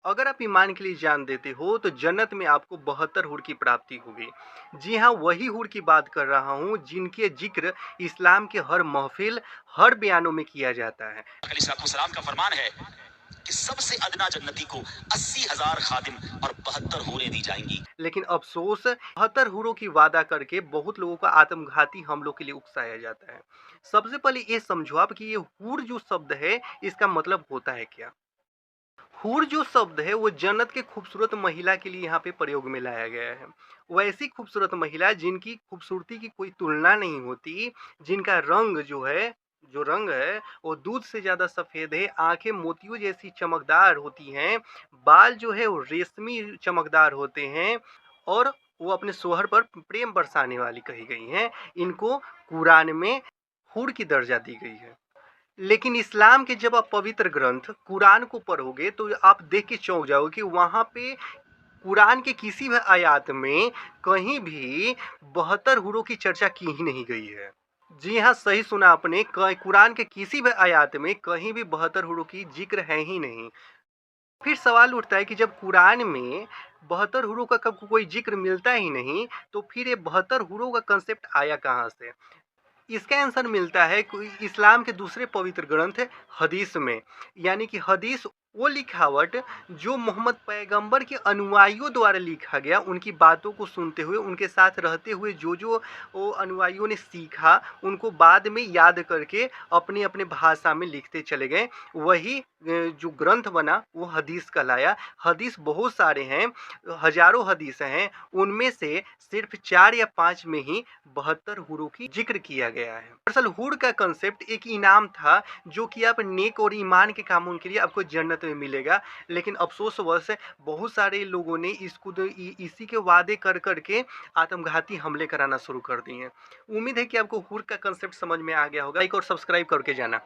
अगर आप ईमान के लिए जान देते हो तो जन्नत में आपको 72 हूर की प्राप्ति होगी। जी हाँ, वही हूर की बात कर रहा हूँ जिनके ज़िक्र इस्लाम के हर महफ़िल, हर बयानों में किया जाता है। सलाम का फरमान है कि सबसे अदना जन्नती को 80,000 खादिम और 72 हूरें दी जाएंगी। लेकिन अफ़सोस 72 हूरों की वादा करके बहुत लोगों को आत्मघाती हमलों के लिए उकसाया जाता है। सबसे पहले ये समझो आप कि ये हूर जो शब्द है, इसका मतलब होता है क्या? हूर जो शब्द है वो जन्नत के खूबसूरत महिला के लिए यहाँ पे प्रयोग में लाया गया है। वैसी खूबसूरत महिला जिनकी खूबसूरती की कोई तुलना नहीं होती, जिनका रंग जो रंग है वो दूध से ज़्यादा सफ़ेद है, आँखें मोतियों जैसी चमकदार होती हैं, बाल जो है वो रेशमी चमकदार होते हैं और वो अपने शौहर पर प्रेम बरसाने वाली कही गई हैं। इनको कुरान में हूर की दर्जा दी गई है। लेकिन इस्लाम के जब आप पवित्र ग्रंथ कुरान को पढ़ोगे तो आप देख के चौंक जाओगे कि वहाँ पे कुरान के किसी भी आयत में कहीं भी 72 हूरों की चर्चा की ही नहीं गई है। जी हाँ, सही सुना आपने, कुरान के किसी भी आयत में कहीं भी 72 हूरों की जिक्र है ही नहीं। फिर सवाल उठता है कि जब कुरान में 72 हूरों का कब कोई जिक्र मिलता ही नहीं, तो फिर ये 72 हूरों का कंसेप्ट आया कहाँ से? इसका आंसर मिलता है कोई इस्लाम के दूसरे पवित्र ग्रंथ है हदीस में। यानी कि हदीस वो लिखावट जो मोहम्मद पैगंबर के अनुयायियों द्वारा लिखा गया, उनकी बातों को सुनते हुए उनके साथ रहते हुए जो वो अनुयायियों ने सीखा उनको बाद में याद करके अपने अपने भाषा में लिखते चले गए। वही जो ग्रंथ बना वो हदीस कहलाया। हदीस बहुत सारे हैं, हजारों हदीस हैं, उनमें से सिर्फ 4 या 5 में ही 72 हूरों की जिक्र किया गया है। दरअसल हूर का कंसेप्ट एक इनाम था जो कि आप नेक और ईमान के कामों के लिए आपको जन्नत में मिलेगा। लेकिन अफसोसवश बहुत सारे लोगों ने इसी के वादे कर के आत्मघाती हमले कराना शुरू कर दिए हैं। उम्मीद है कि आपको हूर का कंसेप्ट समझ में आ गया होगा। लाइक और सब्सक्राइब करके जाना।